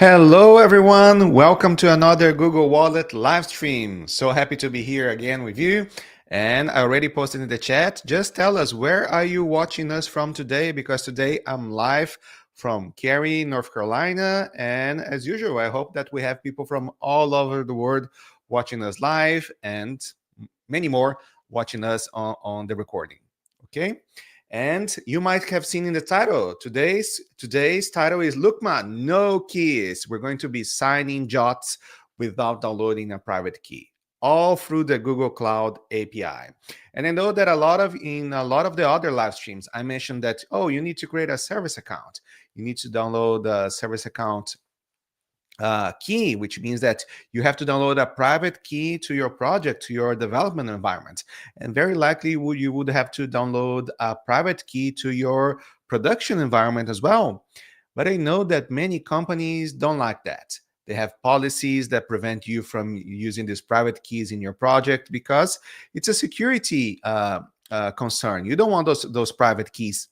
Hello, everyone. Welcome to another Google Wallet live stream. So happy to be here again with you. And I already posted in the chat. Just tell us, where are you watching us from today? Because today I'm live from Cary, North Carolina. And as usual, I hope that we have people from all over the world watching us live and many more watching us on the recording. Okay. And you might have seen in the title, today's title is Lukma, no keys. We're going to be signing JWTs without downloading a private key, all through the Google Cloud API. And I know that in a lot of the other live streams, I mentioned that, oh, you need to create a service account. You need to download a service account key, which means that you have to download a private key to your project, to your development environment. And very likely you would have to download a private key to your production environment as well. But I know that many companies don't like that. They have policies that prevent you from using these private keys in your project because it's a security concern. You don't want those private keys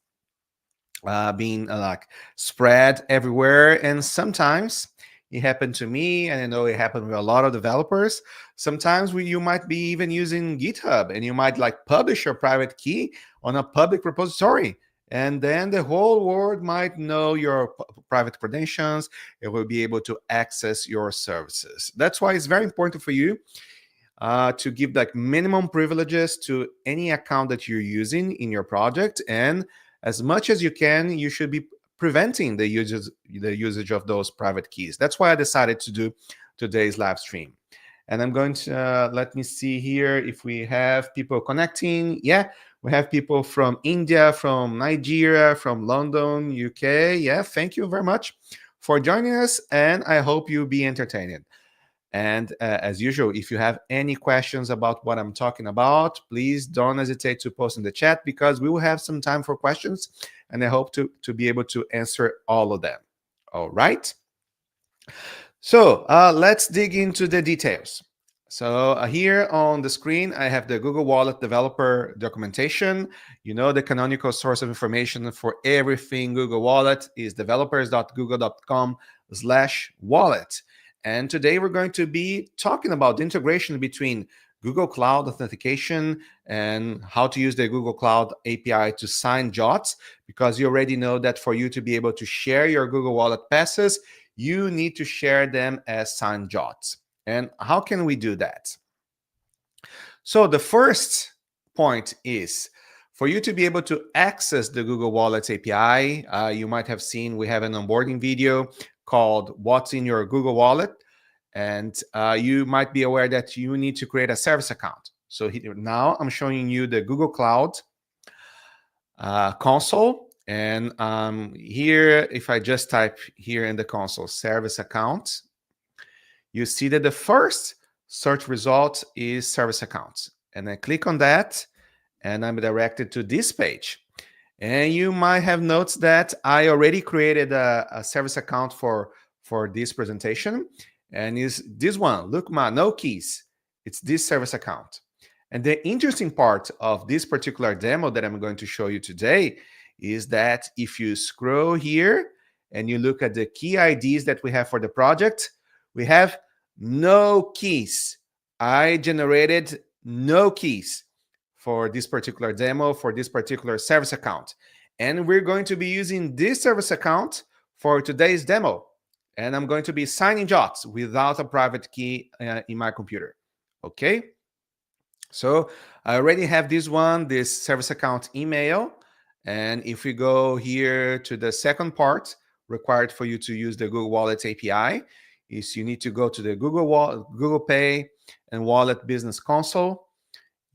being like spread everywhere. And sometimes it happened to me, and I know it happened with a lot of developers. Sometimes you might be even using GitHub, and you might like publish your private key on a public repository. And then the whole world might know your private credentials. It will be able to access your services. That's why it's very important for you to give like minimum privileges to any account that you're using in your project. And as much as you can, you should be preventing the usage of those private keys. That's why I decided to do today's live stream. And I'm going to, let me see here if we have people connecting. Yeah, we have people from India, from Nigeria, from London, UK. Yeah, thank you very much for joining us, and I hope you'll be entertained. And as usual, if you have any questions about what I'm talking about, please don't hesitate to post in the chat, because we will have some time for questions, and I hope to be able to answer all of them. All right. So let's dig into the details. So here on the screen, I have the Google Wallet developer documentation. You know, the canonical source of information for everything Google Wallet is developers.google.com/wallet. And today we're going to be talking about the integration between Google Cloud Authentication and how to use the Google Cloud API to sign JWTs, because you already know that for you to be able to share your Google Wallet passes, you need to share them as signed JWTs. And how can we do that? So the first point is, for you to be able to access the Google Wallet API, you might have seen we have an onboarding video called What's in Your Google Wallet. And you might be aware that you need to create a service account. So now I'm showing you the Google Cloud console. And here, if I just type here in the console, service account, you see that the first search result is service accounts. And I click on that, and I'm directed to this page. And you might have noticed that I already created a service account for this presentation. And is this one, Lukma, no keys. It's this service account. And the interesting part of this particular demo that I'm going to show you today is that if you scroll here and you look at the key IDs that we have for the project, we have no keys. I generated no keys for this particular demo, for this particular service account. And we're going to be using this service account for today's demo. And I'm going to be signing JWTs without a private key in my computer. Okay. So I already have this service account email. And if we go here to the second part required for you to use the Google Wallet API, is you need to go to the Google Pay and Wallet Business Console.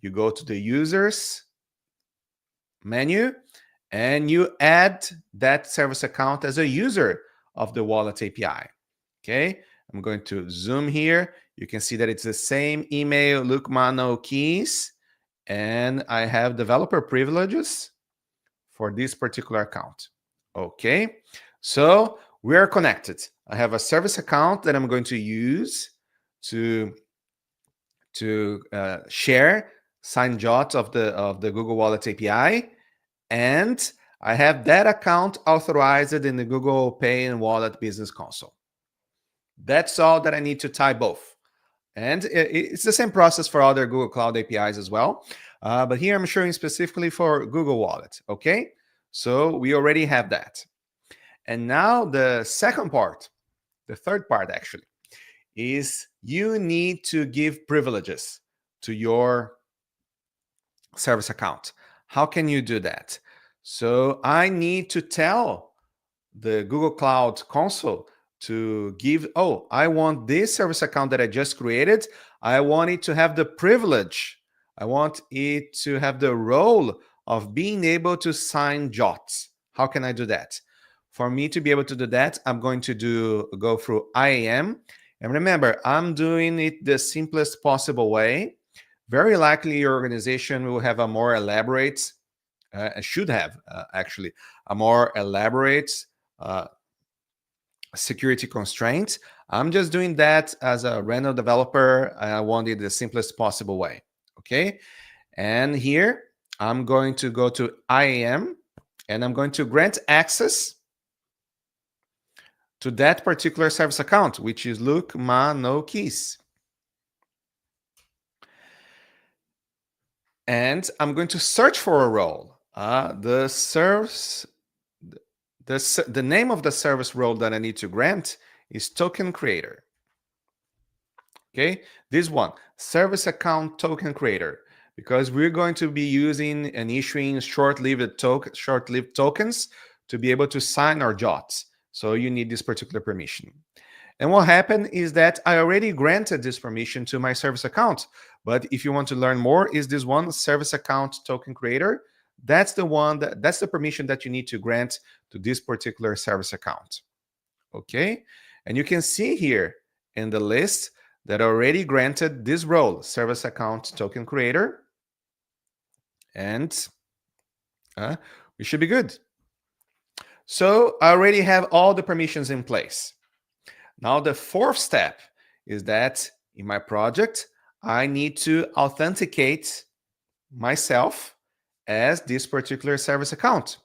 You go to the users menu, and you add that service account as a user of the Wallet API. Okay, I'm going to zoom here. You can see that it's the same email, Lukma, no keys, and I have developer privileges for this particular account. Okay, so we are connected. I have a service account that I'm going to use to share signed JWTs of the Google Wallet API, and I have that account authorized in the Google Pay and Wallet Business Console. That's all that I need to tie both. And it's the same process for other Google Cloud APIs as well. But here I'm showing specifically for Google Wallet. Okay, so we already have that. And now the second part, the third part actually, is you need to give privileges to your service account. How can you do that? So I need to tell the Google Cloud Console to give, oh, I want this service account that I just created. I want it to have the privilege. I want it to have the role of being able to sign JWTs. How can I do that? For me to be able to do that, I'm going to go through IAM. And remember, I'm doing it the simplest possible way. Very likely your organization will have a more elaborate, should have actually, a more elaborate uh, security constraint. I'm just doing that as a random developer. I want it the simplest possible way. Okay. And here I'm going to go to IAM and I'm going to grant access to that particular service account, which is look ma no keys. And I'm going to search for a role. The name of the service role that I need to grant is token creator. Okay, this one, service account token creator, because we're going to be using and issuing short-lived tokens to be able to sign our JWTs. So you need this particular permission. And what happened is that I already granted this permission to my service account. But if you want to learn more, is this one, service account token creator? That's the one that's the permission that you need to grant to this particular service account. Okay, and you can see here in the list that I already granted this role, service account token creator, and we should be good. So I already have all the permissions in place. Now the fourth step is that in my project, I need to authenticate myself as this particular service account.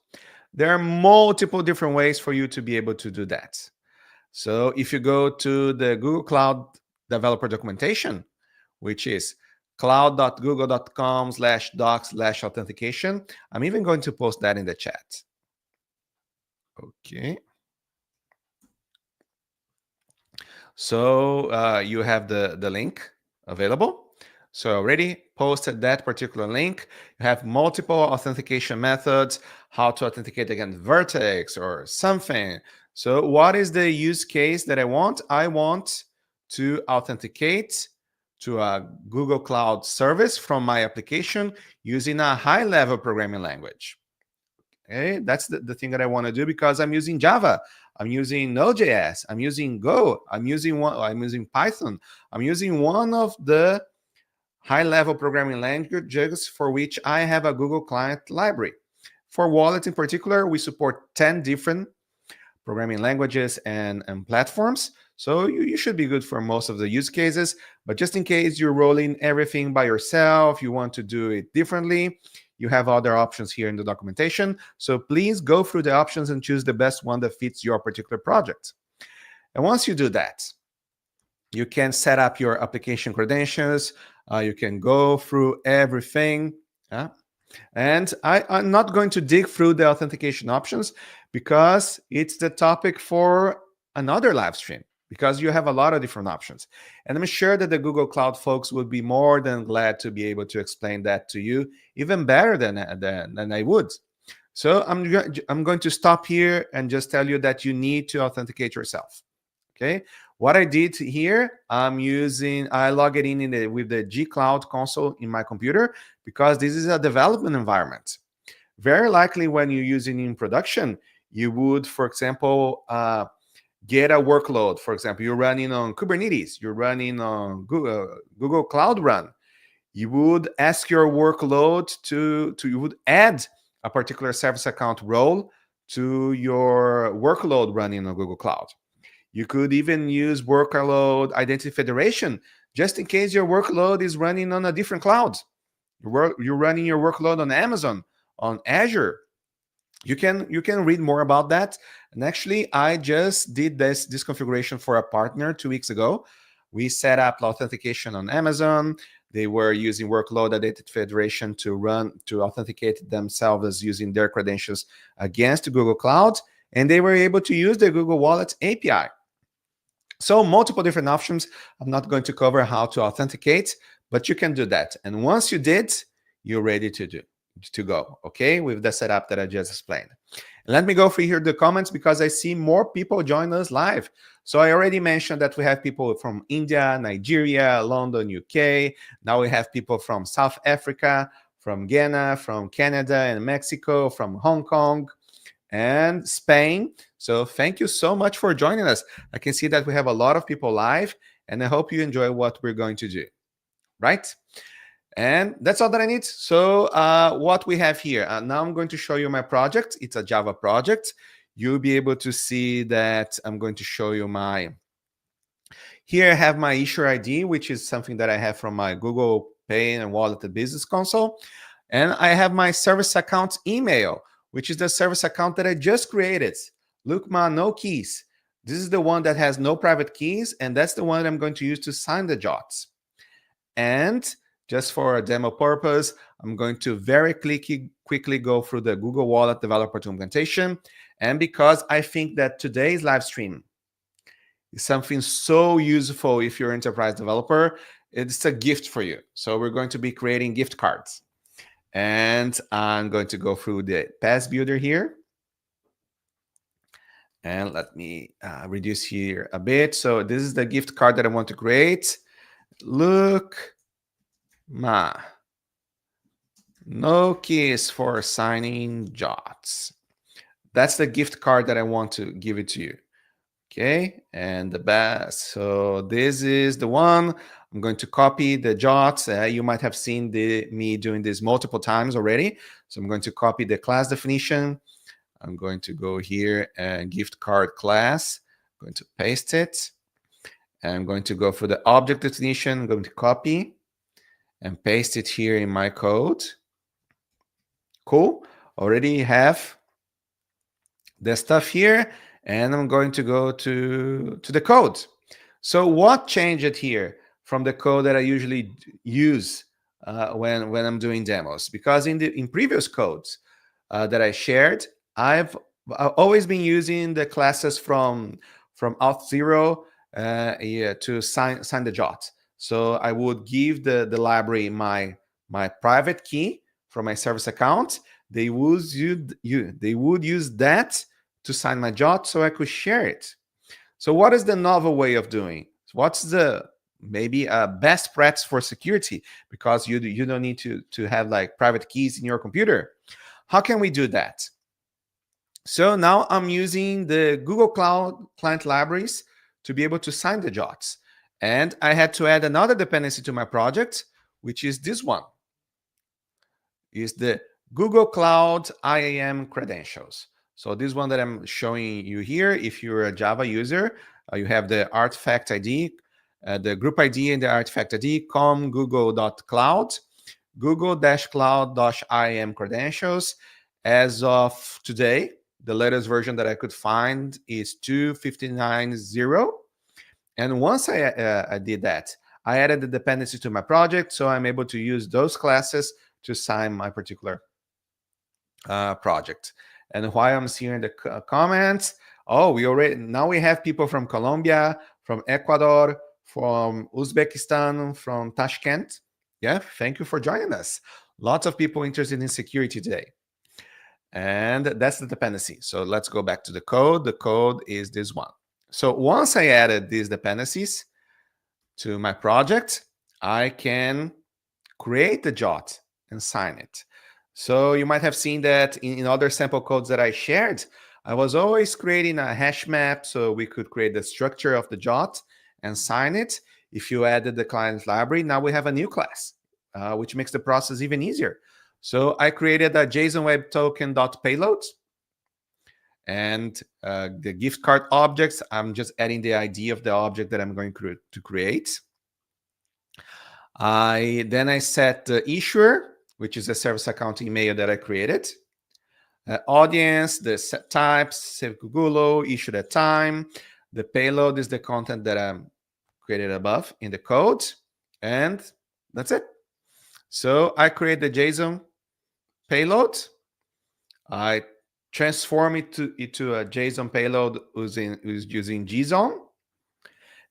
There are multiple different ways for you to be able to do that. So if you go to the Google Cloud Developer Documentation, which is cloud.google.com/docs/authentication, I'm even going to post that in the chat. Okay. So you have the link available. So I already posted that particular link. You have multiple authentication methods, how to authenticate against Vertex or something. So what is the use case that I want? I want to authenticate to a Google Cloud service from my application using a high-level programming language. Okay, that's the thing that I want to do because I'm using Java, I'm using Node.js, I'm using Go, I'm using Python, I'm using one of the high-level programming languages for which I have a Google Client library. For Wallet in particular, we support 10 different programming languages and platforms. So you should be good for most of the use cases. But just in case you're rolling everything by yourself, you want to do it differently, you have other options here in the documentation. So please go through the options and choose the best one that fits your particular project. And once you do that, you can set up your application credentials. You can go through everything. And I'm not going to dig through the authentication options because it's the topic for another live stream, because you have a lot of different options. And I'm sure that the Google Cloud folks would be more than glad to be able to explain that to you even better than I would. So I'm going to stop here and just tell you that you need to authenticate yourself. Okay, what I did here, I logged in with the G Cloud console in my computer because this is a development environment. Very likely when you're using it in production, you would, for example, get a workload. For example, you're running on Kubernetes, you're running on Google Cloud Run. You would ask your workload you would add a particular service account role to your workload running on Google Cloud. You could even use workload identity federation just in case your workload is running on a different cloud. You're running your workload on Amazon, on Azure. You can read more about that. And actually, I just did this configuration for a partner 2 weeks ago. We set up authentication on Amazon. They were using Workload Identity Federation to authenticate themselves using their credentials against Google Cloud, and they were able to use the Google Wallet API. So multiple different options. I'm not going to cover how to authenticate, but you can do that. And once you did, you're ready to go, okay, with the setup that I just explained. And let me go through here the comments because I see more people join us live. So I already mentioned that we have people from India, Nigeria, London, UK. Now we have people from South Africa, from Ghana, from Canada and Mexico, from Hong Kong, and Spain. So thank you so much for joining us. I can see that we have a lot of people live, and I hope you enjoy what we're going to do, right? And that's all that I need. So what we have here, now I'm going to show you my project. It's a Java project. You'll be able to see that I'm going to show you here I have my issuer ID, which is something that I have from my Google Pay and Wallet Business Console. And I have my service account email, which is the service account that I just created. Look, no keys. This is the one that has no private keys, and that's the one I'm going to use to sign the JWTs. And just for a demo purpose, I'm going to very quickly go through the Google Wallet developer documentation. And because I think that today's live stream is something so useful if you're an enterprise developer, it's a gift for you. So we're going to be creating gift cards. And I'm going to go through the pass builder here. And let me reduce here a bit. So this is the gift card that I want to create. Look, no keys for signing JWTs. That's the gift card that I want to give it to you. Okay, and the best. So this is the one. I'm going to copy the JWTs. You might have seen me doing this multiple times already. So I'm going to copy the class definition. I'm going to go here and gift card class. I'm going to paste it. And I'm going to go for the object definition. I'm going to copy and paste it here in my code. Cool. Already have the stuff here. And I'm going to go to the code. So what changed here from the code that I usually use when I'm doing demos? Because in previous codes that I shared, I've always been using the classes from Auth0 to sign the JWT. So I would give the library my private key from my service account. They would use that to sign my JWT so I could share it. So what is the novel way of doing? What's the maybe best practice for security? Because you don't need to have like private keys in your computer. How can we do that? So now I'm using the Google Cloud Client Libraries to be able to sign the JWTs. And I had to add another dependency to my project, which is this one. Is the Google Cloud IAM credentials. So this one that I'm showing you here, if you're a Java user, you have the artifact ID, the group ID and the artifact ID, com google.cloud, google-cloud-iam credentials. As of today, the latest version that I could find is 2.59.0. And once I did that, I added the dependency to my project, so I'm able to use those classes to sign my particular project. And while I'm seeing the comments, oh, now we have people from Colombia, from Ecuador, from Uzbekistan, from Tashkent. Yeah, thank you for joining us. Lots of people interested in security today. And that's the dependency. So let's go back to the code. The code is this one. So once I added these dependencies to my project, I can create the JWT and sign it. So you might have seen that in other sample codes that I shared, I was always creating a hash map so we could create the structure of the JWT and sign it. If you added the client library, now we have a new class, which makes the process even easier. So I created a JSON Web Token.payload. And the gift card objects, I'm just adding the ID of the object that I'm going to create. Then I set the issuer, which is a service account email that I created. Audience, the set types, save Google, issued at time. The payload is the content that I'm created above in the code. And that's it. So I create the JSON payload. I transform it into a JSON payload who's using JSON.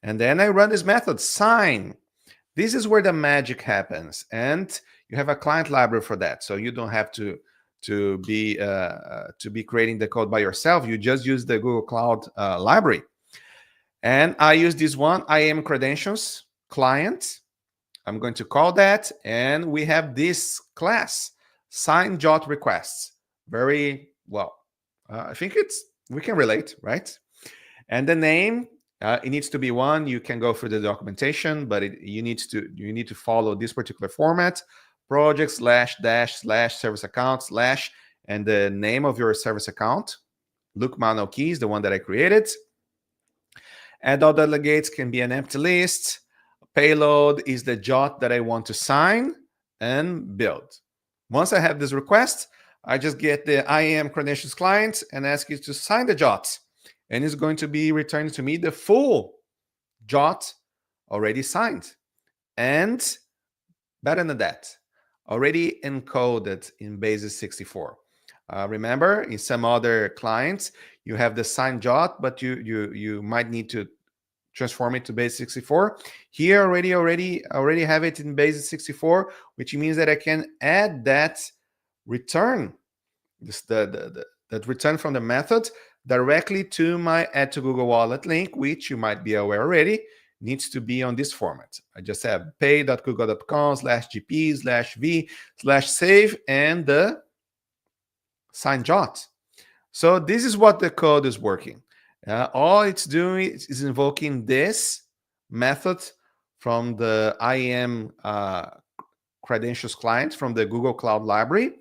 And then I run this method, sign. This is where the magic happens. And you have a client library for that. So you don't have to be creating the code by yourself. You just use the Google Cloud library. And I use this one, IAM credentials client. I'm going to call that. And we have this class, sign JWT requests. Very well. I think we can relate, right? And the name, it needs to be one. You can go through the documentation, but you need to follow this particular format: project /-- service account / and the name of your service account. Luke Mano keys, the one that I created. Add all delegates can be an empty list. Payload is the JWT that I want to sign, and build. Once I have this request, I just get the IAM credentials client and ask it to sign the JWT. And it's going to be returning to me the full JWT already signed. And better than that, already encoded in basis 64. Remember, in some other clients, you have the signed JWT, but you might need to transform it to base 64. Here already have it in base 64, which means that I can add that return, that return from the method directly to my add to Google Wallet link, which you might be aware already needs to be on this format. I just have pay.google.com/gp/v/save and the signed JWT. So this is what the code is working. All it's doing is invoking this method from the IAM credentials client from the Google Cloud Library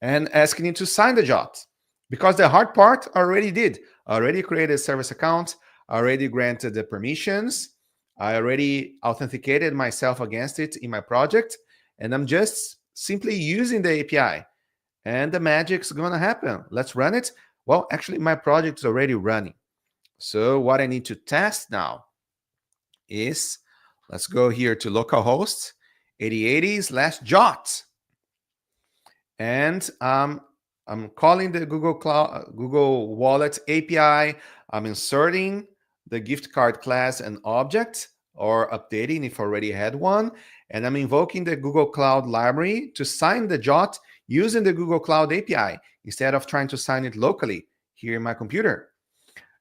and asking it to sign the JWT. Because the hard part I already did. I already created a service account, I already granted the permissions, I already authenticated myself against it in my project, and I'm just simply using the API. And the magic's gonna happen. Let's run it. Well, actually, my project is already running. So what I need to test now is, let's go here to localhost 8080/JWT. And I'm calling the Google Wallet API. I'm inserting the gift card class and object, or updating if I already had one. And I'm invoking the Google Cloud Library to sign the JWT using the Google Cloud API instead of trying to sign it locally here in my computer.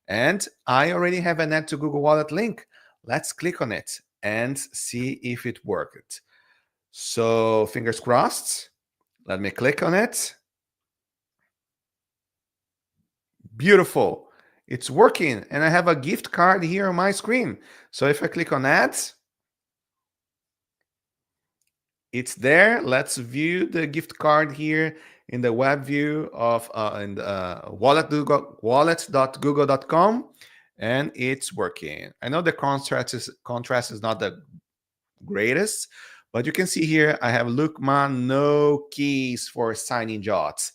And I already have an add to Google Wallet link. Let's click on it and see if it worked. So fingers crossed. Let me click on it. Beautiful. It's working. And I have a gift card here on my screen. So if I click on ads, it's there. Let's view the gift card here in the web view of wallet.google.com, and it's working. I know the contrast is not the greatest, but you can see here I have Lookman no keys for signing JWTs.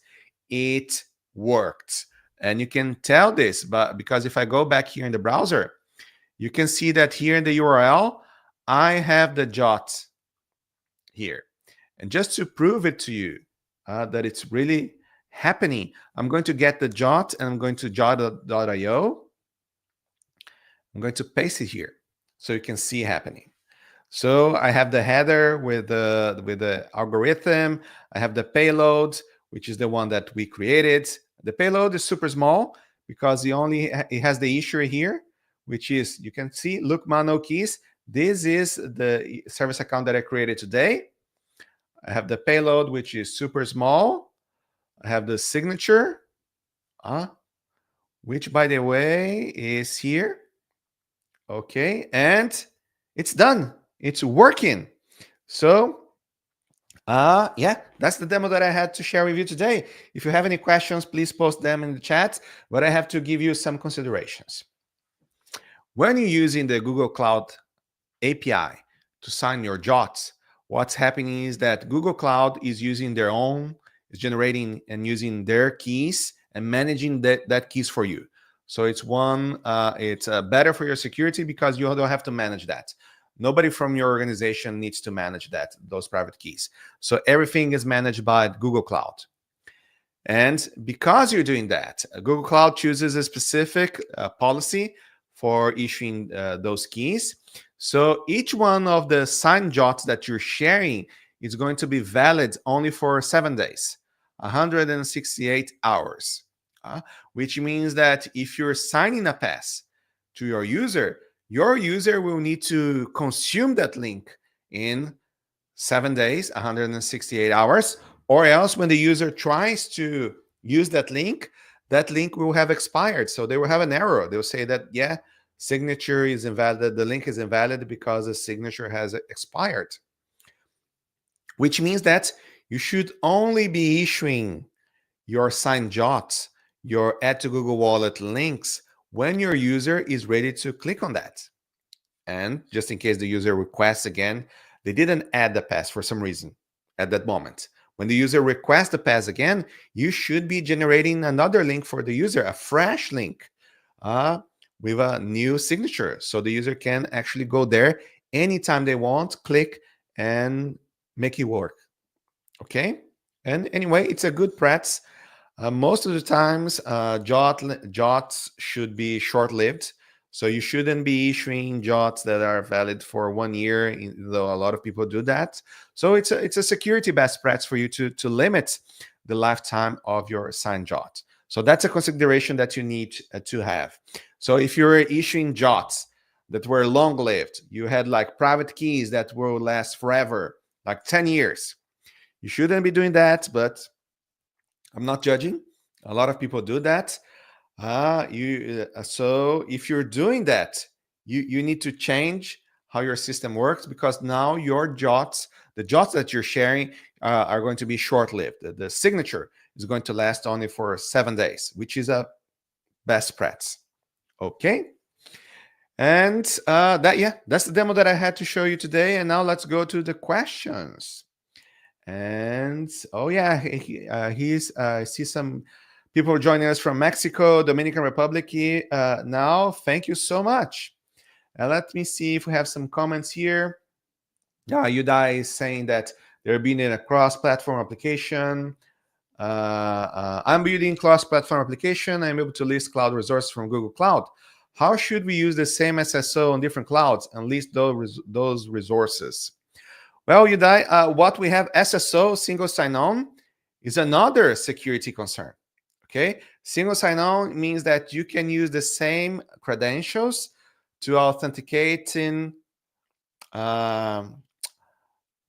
It worked. And you can tell this, but because if I go back here in the browser, you can see that here in the URL, I have the JWT here. And just to prove it to you that it's really happening, I'm going to get the JWT and I'm going to jwt.io. I'm going to paste it here so you can see happening. So I have the header with the algorithm. I have the payload, which is the one that we created. The payload is super small because it has the issue here, which is, you can see, look, Mano keys. This is the service account that I created today. I have the payload, which is super small. I have the signature, which, by the way, is here. Okay, and it's done. It's working. So yeah, that's the demo that I had to share with you today. If you have any questions, please post them in the chat, but I have to give you some considerations. When you're using the Google Cloud API to sign your JWTs, what's happening is that Google Cloud is using their own is generating and using their keys and managing that keys for you. So it's better for your security because you don't have to manage that. Nobody from your organization needs to manage those private keys. So everything is managed by Google Cloud. And because you're doing that, Google Cloud chooses a specific policy for issuing those keys. So each one of the signed JWTs that you're sharing is going to be valid only for 7 days, 168 hours, which means that if you're signing a pass to your user will need to consume that link in 7 days, 168 hours, or else when the user tries to use that link will have expired. So they will have an error. They'll say that, yeah, signature is invalid. The link is invalid because the signature has expired, which means that you should only be issuing your signed JWTs, your Add to Google Wallet links when your user is ready to click on that. And just in case the user requests again, they didn't add the pass for some reason at that moment. When the user requests the pass again, you should be generating another link for the user, a fresh link with a new signature. So the user can actually go there anytime they want, click, and make it work. Okay? And anyway, it's a good practice. Most of the times, JWTs should be short-lived. So you shouldn't be issuing JWTs that are valid for 1 year, though a lot of people do that. So it's a security best practice for you to limit the lifetime of your signed JWT. So that's a consideration that you need to have. So if you're issuing JWTs that were long-lived, you had like private keys that will last forever, like 10 years. You shouldn't be doing that, but I'm not judging. A lot of people do that. So if you're doing that, you need to change how your system works, because now your JWTs, the JWTs that you're sharing, are going to be short-lived. The signature is going to last only for 7 days, which is a best practice. Okay. And that's the demo that I had to show you today. And now let's go to the questions. And oh yeah, I see some people joining us from Mexico, Dominican Republic now. Thank you so much. Let me see if we have some comments here. Yudai is saying that they're building a cross-platform application. I'm building cross-platform application. I'm able to list cloud resources from Google Cloud. How should we use the same SSO on different clouds and list those resources? Well, Yudai, what we have SSO, single sign-on, is another security concern. Okay, single sign-on means that you can use the same credentials to authenticate in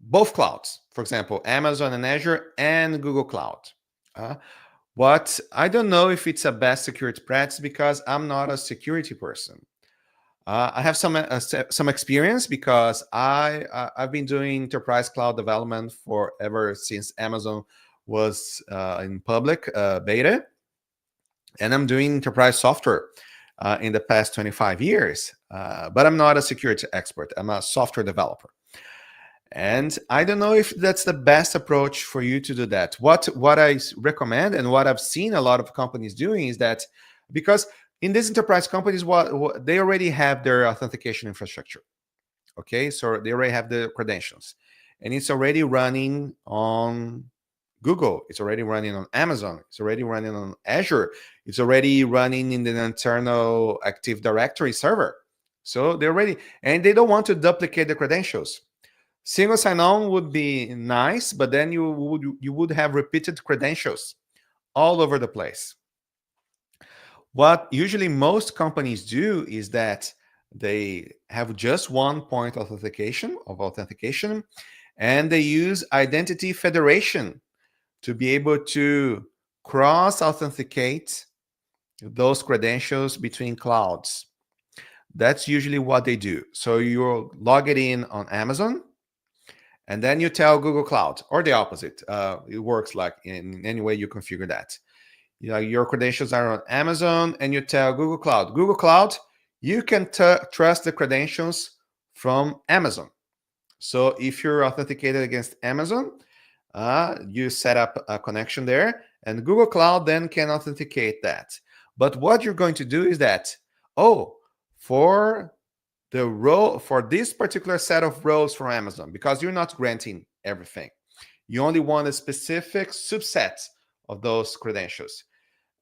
both clouds. For example, Amazon and Azure and Google Cloud. But I don't know if it's a best security practice because I'm not a security person. I have some experience because I've been doing enterprise cloud development for ever since Amazon was in public beta, and I'm doing enterprise software in the past 25 years. But I'm not a security expert. I'm a software developer. And I don't know if that's the best approach for you to do that. What I recommend and what I've seen a lot of companies doing is that, because in these enterprise companies, what they already have their authentication infrastructure. Okay, so they already have the credentials, and it's already running on Google. It's already running on Amazon. It's already running on Azure. It's already running in the internal Active Directory server. So they're ready, and they don't want to duplicate the credentials. Single sign-on would be nice, but then you would have repeated credentials all over the place. What usually most companies do is that they have just one point of authentication, and they use identity federation to be able to cross-authenticate those credentials between clouds. That's usually what they do. So you'll log it in on Amazon, and then you tell Google Cloud, or the opposite. It works like in any way you configure that. Your credentials are on Amazon, and you tell Google Cloud, you can trust the credentials from Amazon. So if you're authenticated against Amazon, You set up a connection there, and Google Cloud then can authenticate that. But what you're going to do is that, oh, for the role, for this particular set of roles from Amazon, because you're not granting everything, you only want a specific subset of those credentials,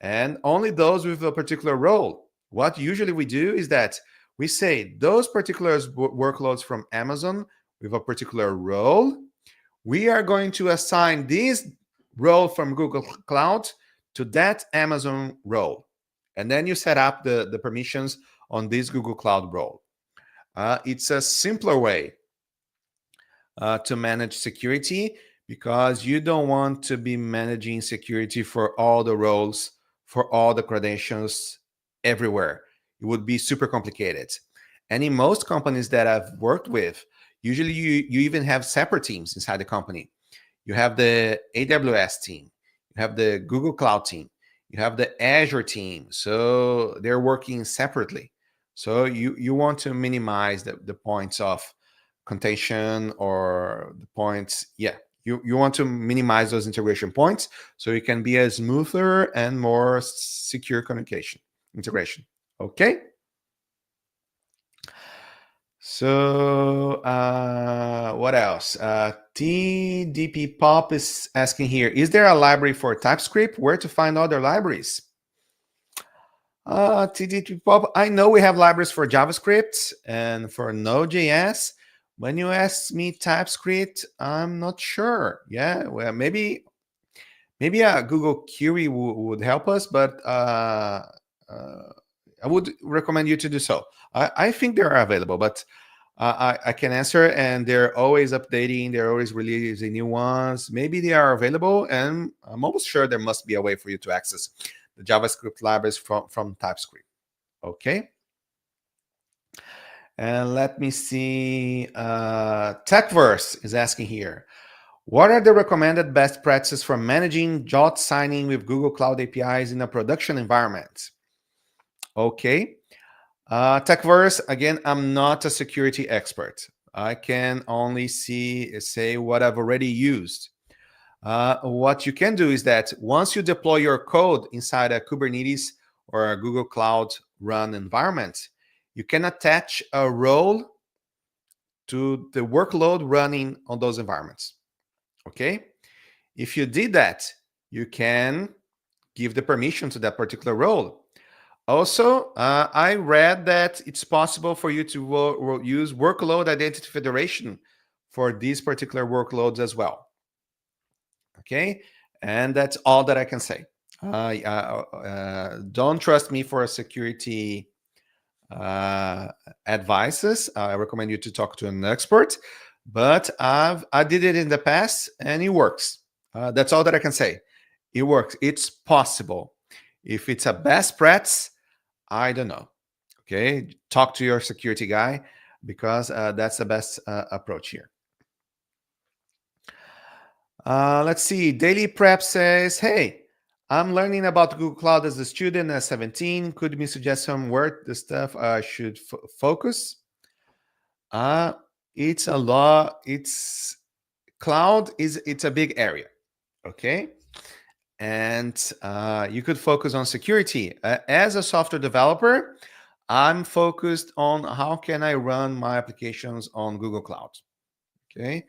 and only those with a particular role. What usually we do is that we say those particular workloads from Amazon with a particular role, we are going to assign this role from Google Cloud to that Amazon role. And then you set up the permissions on this Google Cloud role. It's a simpler way to manage security, because you don't want to be managing security for all the roles, for all the credentials everywhere. It would be super complicated. And in most companies that I've worked with, usually you even have separate teams inside the company. You have the AWS team, you have the Google Cloud team, you have the Azure team. So they're working separately. So you want to minimize the points of contention, or the points, yeah, you want to minimize those integration points so it can be a smoother and more secure communication integration. Okay. So what else? TDP Pop is asking here, is there a library for TypeScript? Where to find other libraries? TDP Pop, I know we have libraries for JavaScript and for Node.js. When you ask me TypeScript, I'm not sure. Yeah, well, maybe a Google query would help us, but I would recommend you to do so. I think they're available, but I can answer, and they're always updating. They're always releasing new ones. Maybe they are available, and I'm almost sure there must be a way for you to access the JavaScript libraries from TypeScript. Okay. And let me see. Techverse is asking here, what are the recommended best practices for managing JWT signing with Google Cloud APIs in a production environment? Okay. Techverse, again, I'm not a security expert. I can only say what I've already used. What you can do is that once you deploy your code inside a Kubernetes or a Google Cloud run environment, you can attach a role to the workload running on those environments. Okay? If you did that, you can give the permission to that particular role. Also, I read that it's possible for you to use workload identity federation for these particular workloads as well. Okay, and that's all that I can say. Don't trust me for security advices. I recommend you to talk to an expert, but I did it in the past and it works. That's all that I can say. It works. It's possible. If it's a best practice, I don't know. Okay, talk to your security guy, because that's the best approach here. Let's see. Daily Prep says, hey, I'm learning about Google Cloud as a student at 17. Could you suggest some where the stuff I should focus? It's a lot. It's cloud it's a big area. Okay. And you could focus on security. As a software developer, I'm focused on how can I run my applications on Google Cloud. Okay.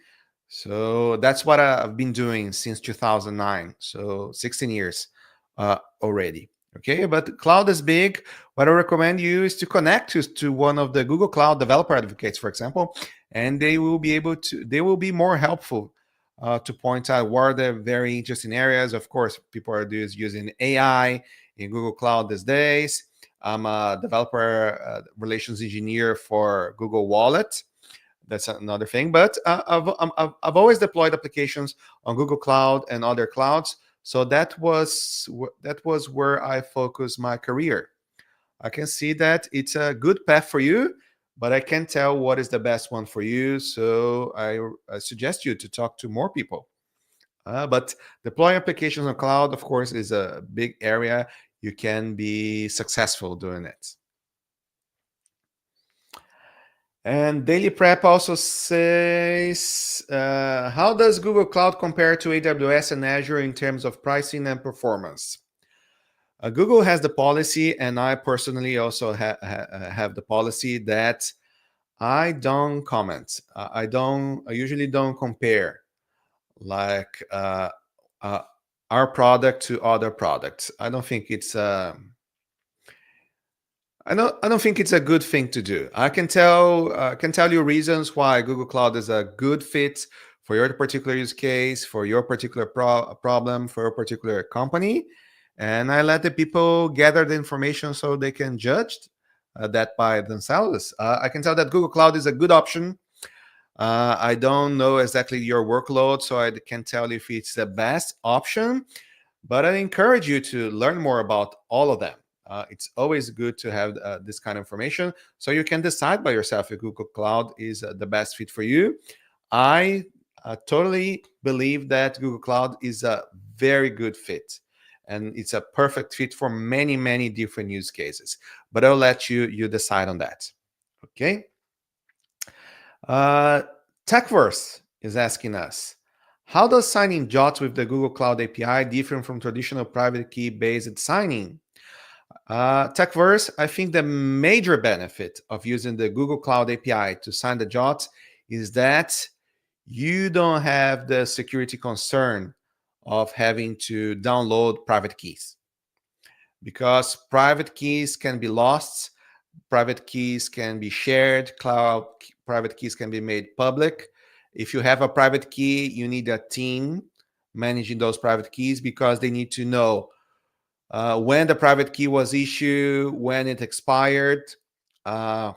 So that's what I've been doing since 2009. So 16 years already. Okay, but cloud is big. What I recommend you is to connect to one of the Google Cloud developer advocates, for example, and they will be more helpful to point out what are the very interesting areas. Of course, people are using AI in Google Cloud these days. I'm a developer relations engineer for Google Wallet. That's another thing. But I've always deployed applications on Google Cloud and other clouds. So that was where I focused my career. I can see that it's a good path for you, but I can't tell what is the best one for you. So I suggest you to talk to more people. But deploying applications on cloud, of course, is a big area. You can be successful doing it. And Daily Prep also says, how does Google Cloud compare to AWS and Azure in terms of pricing and performance? Google has the policy, and I personally also have the policy that I don't comment. I usually don't compare like uh, our product to other products. I don't think it's a good thing to do. I can tell you reasons why Google Cloud is a good fit for your particular use case, for your particular problem, for your particular company, and I let the people gather the information so they can judge that by themselves. I can tell that Google Cloud is a good option. I don't know exactly your workload, so I can tell if it's the best option, but I encourage you to learn more about all of them. It's always good to have this kind of information so you can decide by yourself if Google Cloud is the best fit for you. I totally believe that Google Cloud is a very good fit, and it's a perfect fit for many, many different use cases. But I'll let you decide on that. Okay. Uh, Techverse is asking us, how does signing JWTs with the Google Cloud API differ from traditional private key-based signing? Techverse, I think the major benefit of using the Google Cloud API to sign the JWTs is that you don't have the security concern of having to download private keys, because private keys can be lost, private keys can be shared, private keys can be made public. If you have a private key, you need a team managing those private keys, because they need to know when the private key was issued, when it expired, uh,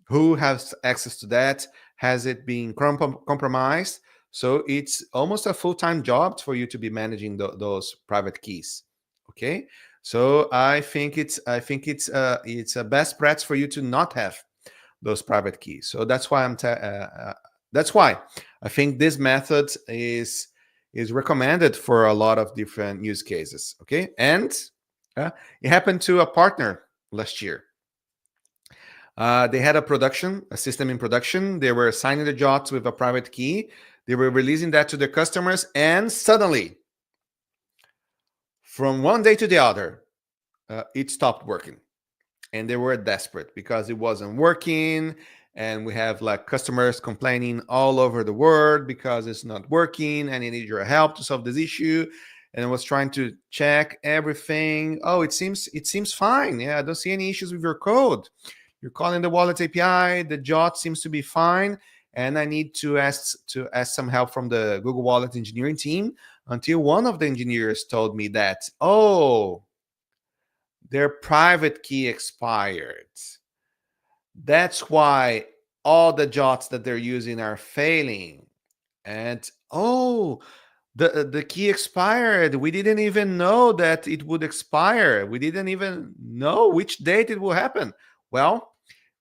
who has access to that, has it been compromised. So it's almost a full-time job for you to be managing those private keys. Okay, so I think it's a best practice for you to not have those private keys. So that's why that's why I think this method is recommended for a lot of different use cases. Okay, and it happened to a partner last year. They had a system in production. They were signing the JWTs with a private key. They were releasing that to their customers, and suddenly, from one day to the other, it stopped working. And they were desperate because it wasn't working. And we have like customers complaining all over the world because it's not working, and they need your help to solve this issue. And I was trying to check everything. Oh, it seems fine. Yeah, I don't see any issues with your code. You're calling the wallet API. The JWT seems to be fine, and I need to ask some help from the Google Wallet engineering team, until one of the engineers told me that, oh, their private key expired. That's why all the JWTs that they're using are failing. And oh, the key expired. We didn't even know that it would expire. We didn't even know which date it will happen. Well,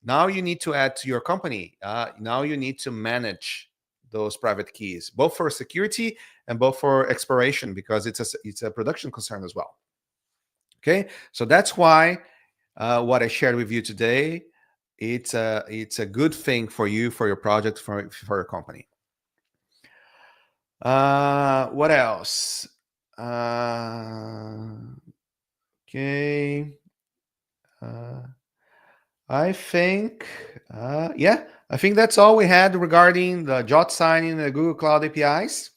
now you need to add to your company. Now you need to manage those private keys, both for security and both for expiration, because it's a production concern as well. Okay, so that's why what I shared with you today, it's a good thing for you, for your project, for your company. What else? Okay. I think, I think that's all we had regarding the JWT signing the Google Cloud APIs.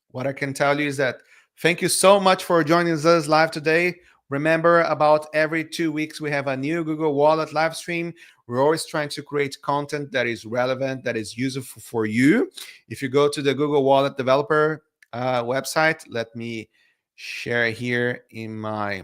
What I can tell you is that thank you so much for joining us live today. Remember, about every 2 weeks, we have a new Google Wallet live stream. We're always trying to create content that is relevant, that is useful for you. If you go to the Google Wallet developer website, let me share here in my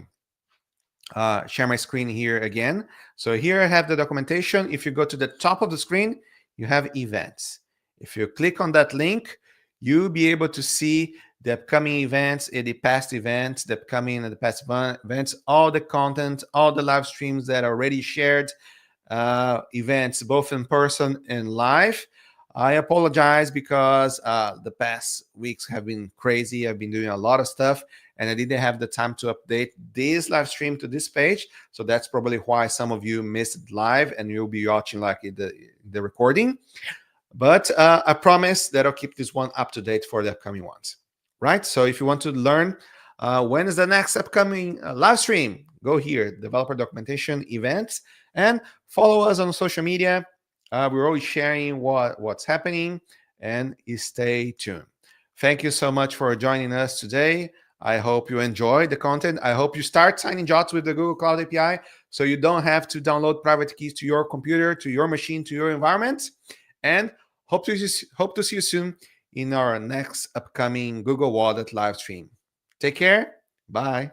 share my screen here again. So here I have the documentation. If you go to the top of the screen, you have events. If you click on that link, you'll be able to see the upcoming events, the past events, the upcoming and the past events, all the content, all the live streams that are already shared, events both in person and live. I apologize because the past weeks have been crazy. I've been doing a lot of stuff, and I didn't have the time to update this live stream to this page. So that's probably why some of you missed it live and you'll be watching like the recording. But I promise that I'll keep this one up to date for the upcoming ones, right? So if you want to learn when is the next upcoming live stream, go here, developer documentation events, and follow us on social media. We're always sharing what's happening, and stay tuned. Thank you so much for joining us today. I hope you enjoy the content. I hope you start signing jobs with the Google Cloud API so you don't have to download private keys to your computer, to your machine, to your environment. And hope to see you soon in our next upcoming Google Wallet live stream. Take care. Bye.